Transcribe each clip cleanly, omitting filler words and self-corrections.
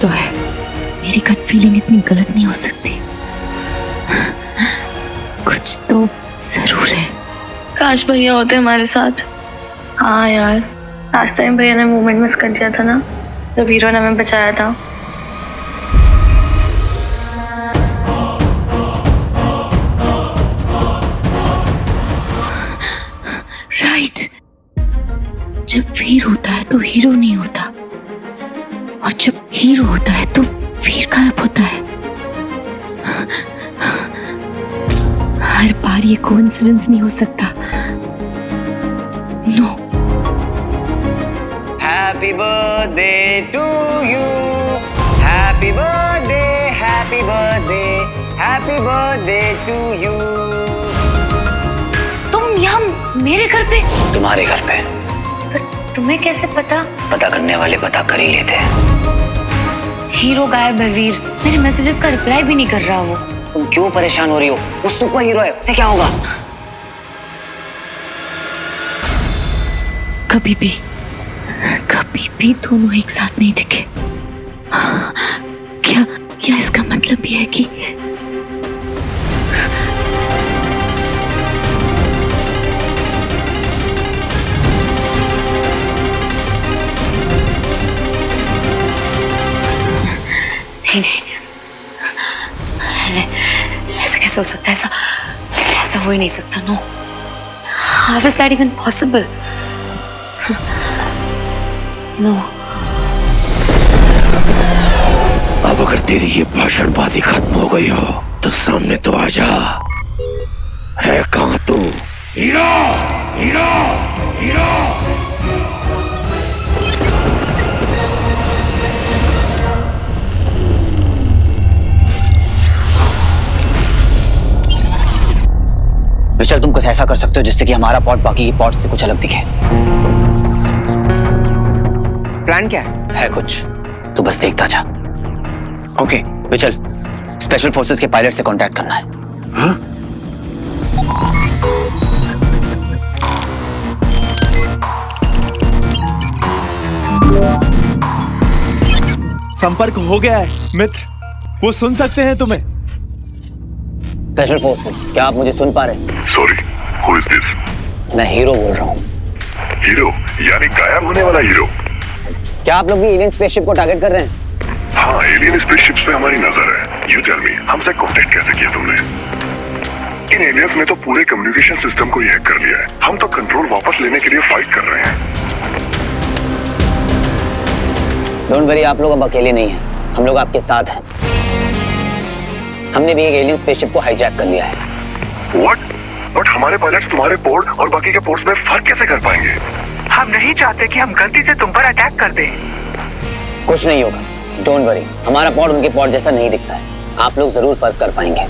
तो है, मेरी गट फीलिंग इतनी गलत नहीं हो सकती। कुछ तो जरूर है। काश भैया होते हमारे साथ। हाँ यार, लास्ट टाइम भैया ने मूवमेंट मिस कर दिया था ना, जब हीरो ने हमें बचाया था। राइट, जब वीर होता है तो हीरो नहीं होता, और जब हीरो होता है तो वीर गायब होता है। हर बार ये कोइंसिडेंस नहीं हो सकता। No. Happy birthday to you, happy birthday, happy birthday, happy birthday to you. तुम यहाँ मेरे घर पे? तुम्हारे घर पे। तुम्हें कैसे पता? पता करने वाले पता कर ही लेते हैं। हीरो गायब है वीर, मेरे मैसेजेस का रिप्लाई भी नहीं कर रहा वो। तुम क्यों परेशान हो रही हो? वो सुपर हीरो है, उसे क्या होगा? कभी भी दोनों एक साथ नहीं दिखे। क्या इसका मतलब ये है कि नहीं, ऐसा कैसे हो सकता है? ऐसा हो ही नहीं सकता। No, how is that even possible? No. अब अगर तेरी ये भाषणबाजी खत्म हो गई हो तो सामने तो आ जा। है कहां तू? Hero, hero, hero. विशाल, तुम कुछ ऐसा कर सकते हो जिससे कि हमारा पॉट बाकी के पॉट से कुछ अलग दिखे। प्लान क्या है? है कुछ, तो बस देखता जा। ओके विशाल, स्पेशल फोर्सेस के पायलट से कांटेक्ट करना है। हाँ? संपर्क हो गया है मित्र, वो सुन सकते हैं तुम्हें। स्पेशल फोर्सेस, क्या आप मुझे सुन पा रहे हैं? Sorry, who is this? मैं हीरो बोल रहा हूँ। हीरो यानी गायब होने वाला हीरो? क्या आप लोग भी एलियन स्पेसशिप को टारगेट कर रहे हैं? हाँ, एलियन स्पेसशिप्स पे हमारी नजर है। यू टेल मी, हमसे कांटेक्ट कैसे किया तुमने? इन एलियंस ने तो पूरे कम्युनिकेशन सिस्टम को हैक कर लिया है। हम तो कंट्रोल वापस लेने के लिए फाइट कर रहे हैं। डोंट वरी, आप लोग अब अकेले नहीं हैं, हम लोग आपके साथ हैं। हमने भी एक एलियन स्पेसशिप को हाईजैक कर लिया है। व्हाट? बट हमारे पायलट्स तुम्हारे पोर्ट और बाकी के पोर्ट्स में फर्क कैसे कर पाएंगे? हम नहीं चाहते कि हम गलती से तुम पर अटैक कर दें। कुछ नहीं होगा, डोंट वरी। हमारा पॉड उनके पॉड जैसा नहीं दिखता है, आप लोग जरूर फर्क कर पाएंगे।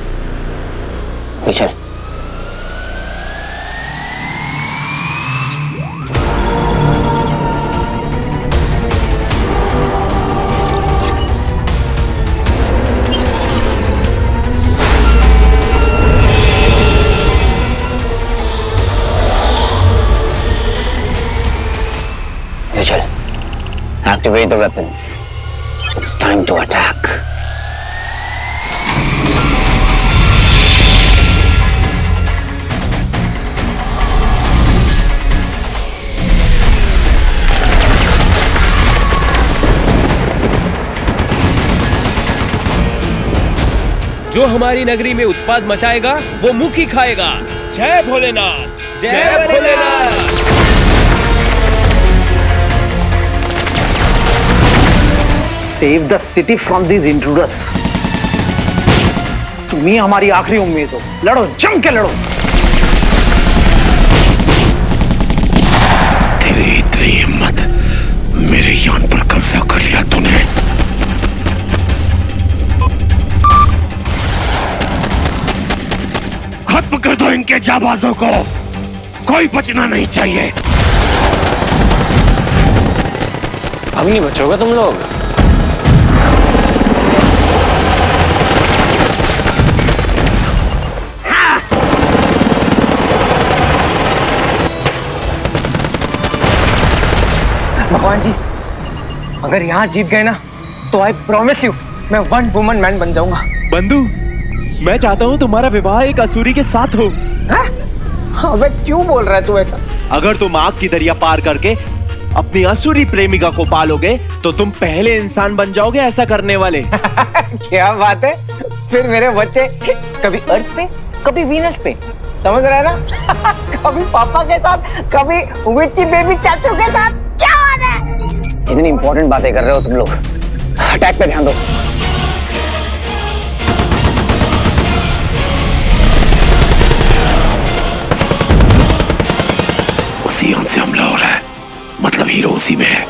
विशाल, activate the weapons. It's time to attack. जो हमारी नगरी में उत्पाद मचाएगा वो मुख ही खाएगा। जय भोलेनाथ, जय Bholenath. Save the city from these intruders. तुम ही हमारी आखिरी उम्मीद हो। लड़ो, जम के लड़ो। तेरी इतनी हिम्मत, मेरे यान पर कब्जा कर लिया तूने। खत्म कर दो इनके जाबाजों को, कोई बचना नहीं चाहिए। अब नहीं बचोगे तुम लोग। भगवान जी, अगर यहाँ जीत गए ना तो आई प्रॉमिस यू मैं वन वुमन मैन बन जाऊंगा। बंधु, मैं चाहता हूँ तुम्हारा विवाह एक असुरी के साथ हो। अबे क्यों बोल रहा है तू ऐसा? अगर तुम आग की दरिया पार करके अपनी असुरी प्रेमिका को पालोगे तो तुम पहले इंसान बन जाओगे ऐसा करने वाले। क्या बात है, फिर मेरे बच्चे कभी अर्थ पे कभी वीनस पे, समझ रहे हैं ना? कभी पापा के साथ कभी विची बेबी चाचू के साथ। क्या बात है? इतनी इंपॉर्टेंट बातें कर रहे हो तुम लोग, अटैक पे ध्यान दो। उसी यहाँ से हमला हो रहा है, मतलब हीरो उसी में है।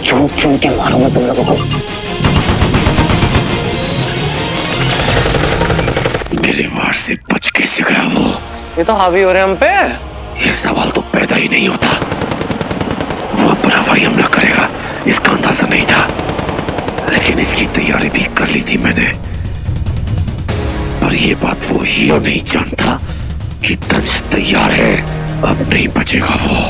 चुन चुन के मारूंगा तुम लोगों को। मेरे वार से बच कैसे गया वो? ये तो हावी हो रहे हैं हम पे। ये सवाल तो पैदा ही नहीं होता। वो अपना हवाई हमला करेगा इसका अंदाजा नहीं था, लेकिन इसकी तैयारी भी कर ली थी मैंने। पर ये बात वो हीरो नहीं जानता कि दंश तैयार है, अब नहीं बचेगा वो।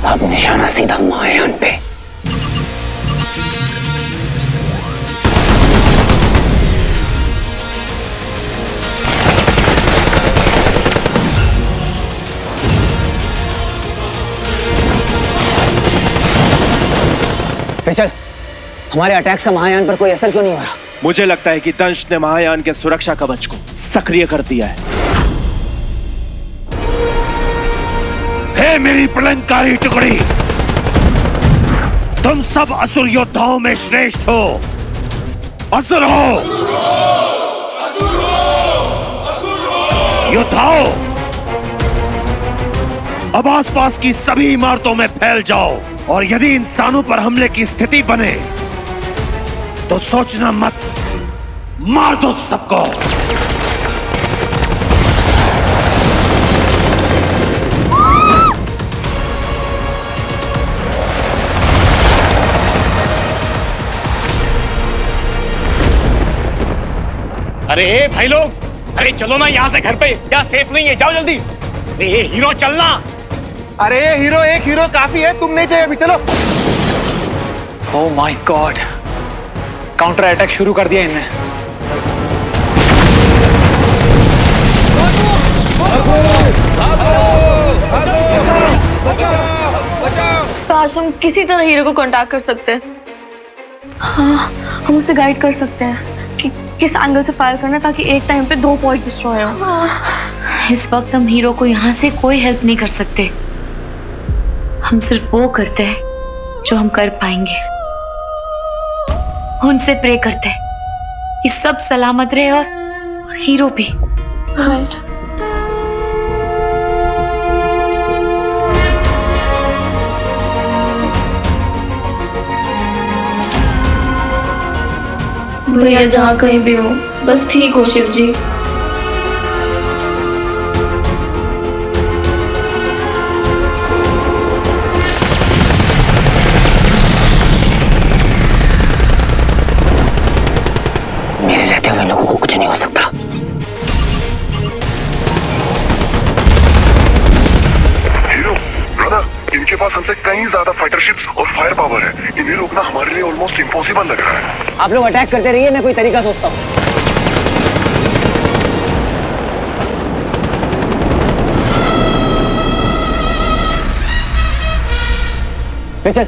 अब निशाना सीधा महायान पे। फिशल, हमारे अटैक्स का महायान पर कोई असर क्यों नहीं हो रहा? मुझे लगता है कि दंश ने महायान के सुरक्षा कवच को सक्रिय कर दिया है। हे मेरी प्रलंकारी टुकड़ी, तुम सब असुर योद्धाओं में श्रेष्ठ हो। असुर हो, योद्धाओं, अब आसपास की सभी इमारतों में फैल जाओ, और यदि इंसानों पर हमले की स्थिति बने तो सोचना मत, मार दो सबको। अरे भाई लोग, अरे चलो ना यहाँ से घर पे, यहाँ सेफ नहीं है, जाओ जल्दी। अरे हीरो चलना। अरे हीरो, एक हीरो काफी है, तुम नहीं चाहिए अभी, चलो। Oh my God, counter attack शुरू कर दिया इनने। काश हम किसी तरह हीरो को कांटेक्ट कर सकते हैं। हाँ, हम उसे गाइड कर सकते हैं कि किस एंगल से फायर करना, ताकि एक टाइम पे 2 पॉइंट्स डिस्ट्रॉय हो। इस वक्त हम हीरो को यहाँ से कोई हेल्प नहीं कर सकते। हम सिर्फ वो करते हैं जो हम कर पाएंगे। उनसे प्रे करते हैं कि सब सलामत रहे और हीरो भी। राइट। भैया जहाँ कहीं भी हो, बस ठीक हो शिव जी। मेरे रहते हुए लोगों को कुछ नहीं हो सकता। हीरो ब्रदर, इनके पास हमसे कहीं ज्यादा फाइटर शिप्स और फायर पावर है। इन्हें रोकना हमारे लिए ऑलमोस्ट इम्पॉसिबल लग रहा है। आप लोग अटैक करते रहिए, मैं कोई तरीका सोचता हूँ। फिशल,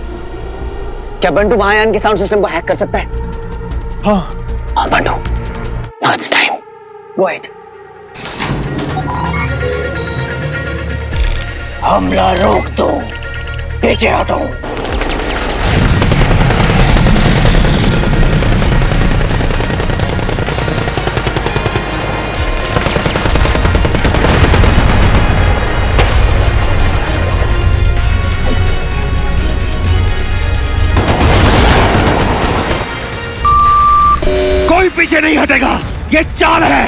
क्या बंटू महायान के साउंड सिस्टम को हैक कर सकता है? हाँ Bantu, now it's time, go ahead. हमला रोक दो, पीछे हटो। कोई पीछे नहीं हटेगा, ये चाल है।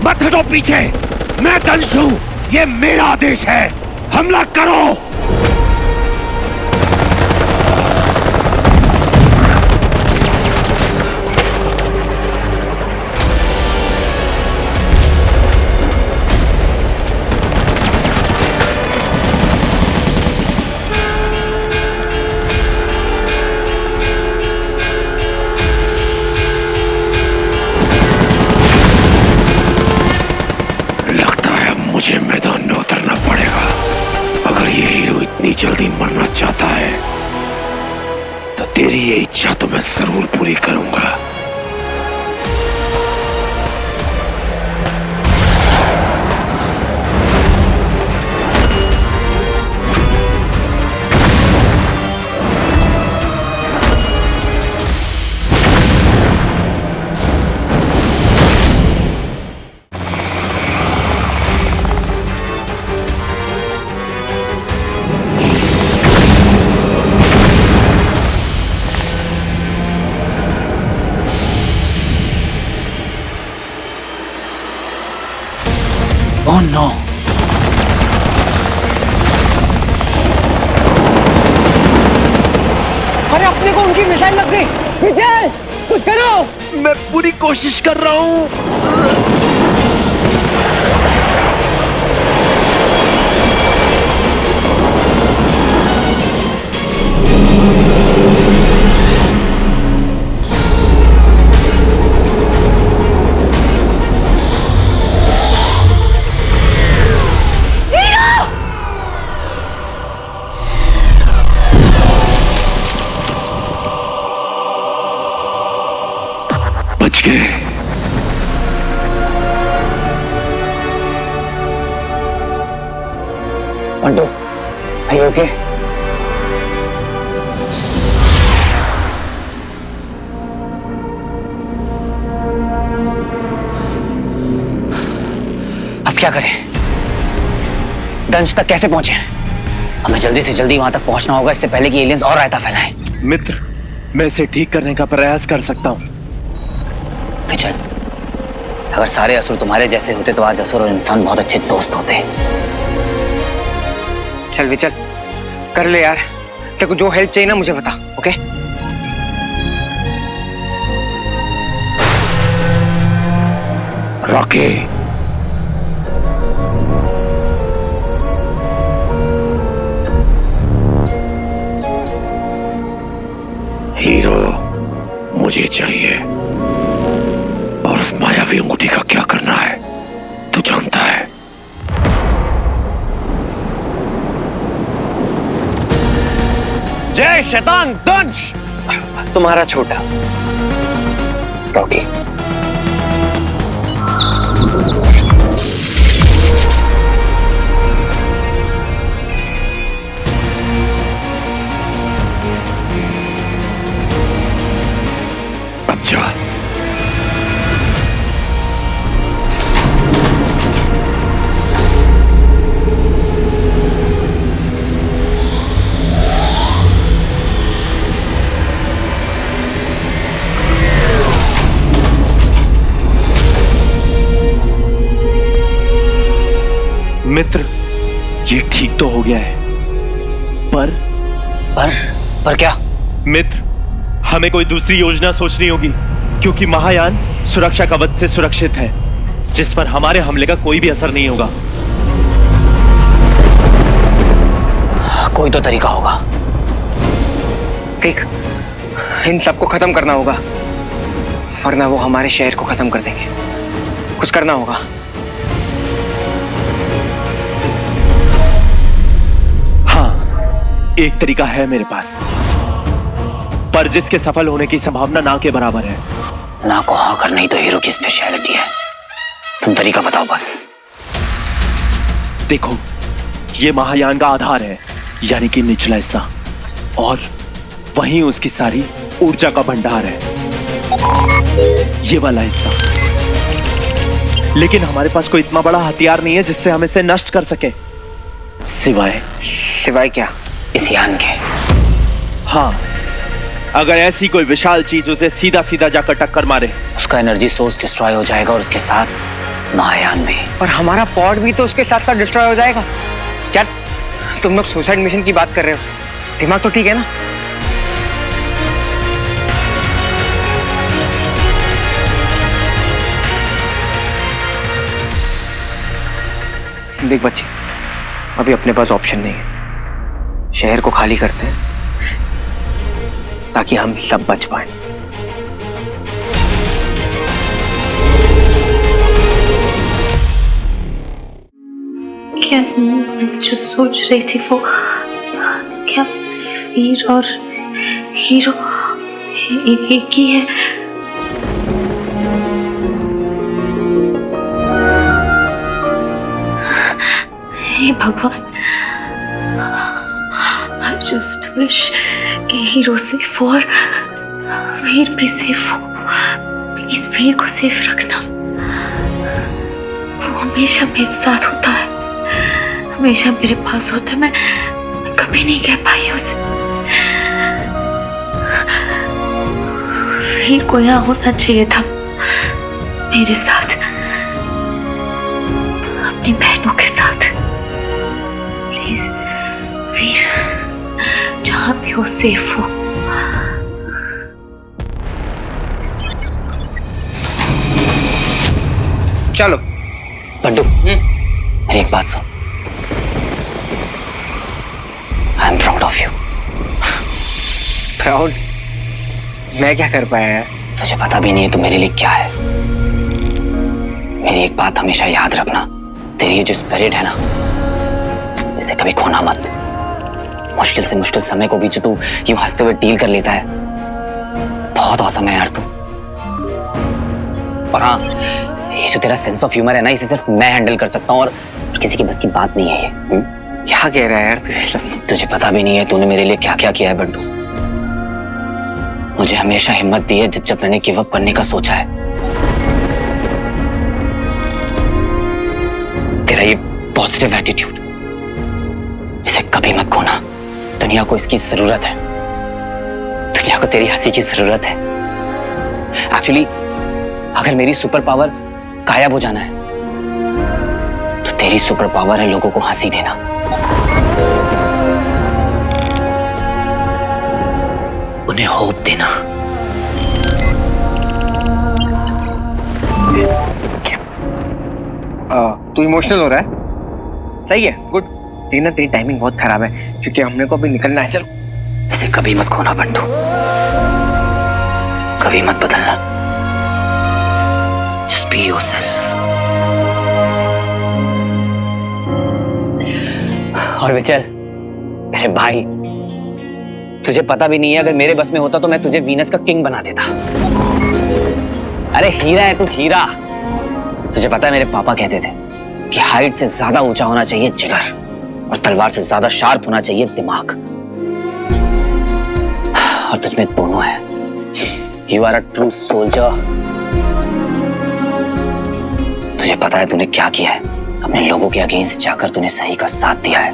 मत हटो पीछे, मैं दंश हूं, ये मेरा आदेश है। हमला करो। मुझे मैदान में उतरना पड़ेगा। अगर ये हीरो इतनी जल्दी मरना चाहता है तो तेरी ये इच्छा तो मैं जरूर पूरी करूंगा। Oh no! अरे अपने को उनकी मिसाइल लग गई। विजय, कुछ करो। मैं पूरी कोशिश कर रहा हूँ। बच गए। Bantu, are you okay? अब क्या करें? दंश तक कैसे पहुंचे? हमें जल्दी से जल्दी वहां तक पहुंचना होगा, इससे पहले कि एलियंस और रायता फैलाएं। मित्र, मैं इसे ठीक करने का प्रयास कर सकता हूँ। विजय, अगर सारे असुर तुम्हारे जैसे होते तो आज असुर और इंसान बहुत अच्छे दोस्त होते। चल विचल, कर ले यार। तेरे को जो हेल्प चाहिए ना मुझे बता, ओके? रॉकी, हीरो मुझे चाहिए और उस मायावी अंगूठी का क्या करना है तू जानता है। जय शैतान दंश। तुम्हारा छोटा रॉकी। अब जा। मित्र, ये ठीक तो हो गया है, पर क्या? मित्र, हमें कोई दूसरी योजना सोचनी होगी, क्योंकि महायान सुरक्षा कवच से सुरक्षित है, जिस पर हमारे हमले का कोई भी असर नहीं होगा। कोई तो तरीका होगा। देख, इन सबको खत्म करना होगा, वरना वो हमारे शहर को खत्म कर देंगे। कुछ करना होगा। एक तरीका है मेरे पास, पर जिसके सफल होने की संभावना ना के बराबर है। ना को हाँ करना ही तो हीरो की स्पेशलिटी है। तुम तरीका बताओ बस। देखो, ये महायान का आधार है, यानी कि निचला हिस्सा, और वहीं उसकी सारी ऊर्जा का भंडार है, ये वाला हिस्सा। लेकिन हमारे पास कोई इतना बड़ा हथियार नहीं है जिससे हम इसे नष्ट कर सके, सिवाय क्या? इस यान के। हाँ, अगर ऐसी कोई विशाल चीज उसे सीधा सीधा जाकर टक्कर मारे, उसका एनर्जी सोर्स डिस्ट्रॉय हो जाएगा और उसके साथ महायान भी। और हमारा पॉड भी तो उसके साथ साथ डिस्ट्रॉय हो जाएगा। क्या तुम लोग सुसाइड मिशन की बात कर रहे हो? दिमाग तो ठीक है ना? देख बच्चे, अभी अपने पास ऑप्शन नहीं है। शहर को खाली करते हैं ताकि हम सब बच पाएं। मैं जो सोच रही थी वो क्या वीर और हीरो एक ही है? हे भगवान, I just wish कि हीरो सेफ और वीर भी सेफ हो। प्लीज वीर को सेफ रखना। वो हमेशा मेरे साथ होता है, हमेशा मेरे पास होता है। मैं कभी नहीं कह पाई उसे। वीर को यहाँ होना चाहिए था मेरे साथ, अपनी बहनों के साथ। प्लीज वीर जहां भी हो सेफ हो। चलो बंडू, मेरी एक बात सुन। I am proud of you. Proud? मैं क्या कर पाया यार? तुझे पता भी नहीं है तू मेरे लिए क्या है। मेरी एक बात हमेशा याद रखना, तेरी ये जो स्पिरिट है ना, इसे कभी खोना मत। मुश्किल से मुश्किल समय को भी जो तू यूं हंसते हुए डील कर लेता है, बहुत औसम है यार तू। और हाँ, ये जो तेरा सेंस ऑफ ह्यूमर है ना, इसे सिर्फ मैं हैंडल कर सकता हूँ और किसी की बस की बात नहीं है ये। क्या कह रहा है यार तू? तुझे पता भी नहीं है तूने मेरे लिए क्या क्या किया है बंडू। मुझे हमेशा हिम्मत दी है जब मैंने गिव अप करने का सोचा है। तेरा ये पॉजिटिव एटीट्यूड, इसे कभी मत खोना। दुनिया को इसकी जरूरत है। दुनिया को तेरी हंसी की जरूरत है। एक्चुअली अगर मेरी सुपर पावर गायब हो जाना है तो तेरी सुपर पावर है लोगों को हंसी देना। उन्हें होप देना। तू इमोशनल हो रहा है? सही है, गुड। लेकिन ना तेरी टाइमिंग बहुत खराब है क्योंकि हमने को अभी निकलना है। चलो। इसे कभी मत खोना बंटू, कभी मत बदलना। Just be yourself. और विचल, मेरे भाई, तुझे पता भी नहीं है, अगर मेरे बस में होता तो मैं तुझे वीनस का किंग बना देता। अरे हीरा है तू, हीरा। तुझे पता है मेरे पापा कहते थे कि हाइट से ज्यादा ऊंचा होना चाहिए जिगर, और तलवार से ज्यादा शार्प होना चाहिए दिमाग। और तुझमें दोनों है। You are a true soldier. तुझे पता है तूने क्या किया है? अपने लोगों के अगेंस्ट जाकर तूने सही का साथ दिया है।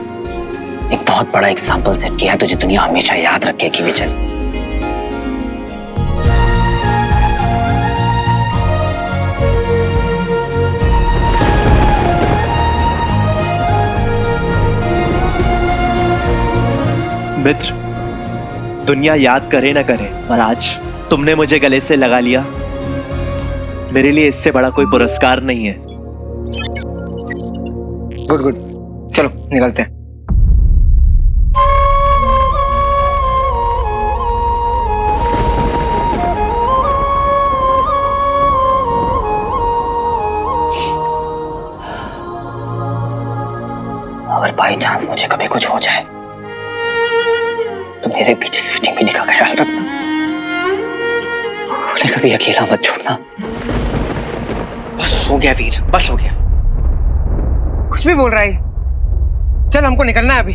एक बहुत बड़ा एग्जाम्पल सेट किया है। तुझे दुनिया हमेशा याद रखेगी विचल। मित्र, दुनिया याद करे ना करे, पर आज तुमने मुझे गले से लगा लिया। मेरे लिए इससे बड़ा कोई पुरस्कार नहीं है। गुड गुड, चलो निकलते हैं। अगर बाई चांस मुझे कभी कुछ हो जाए तो मेरे पीछे स्वीटी मिनी का ख्याल रखना। उन्हें कभी अकेला मत छोड़ना। बस हो गया वीर, बस हो गया। कुछ भी बोल रहा है। चल हमको निकलना है अभी।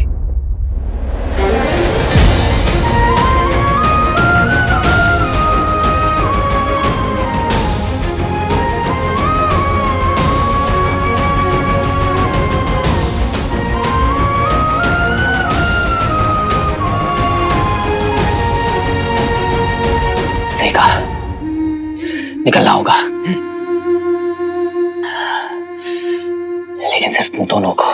सही कहा, निकलना होगा, लेकिन सिर्फ तुम दोनों को।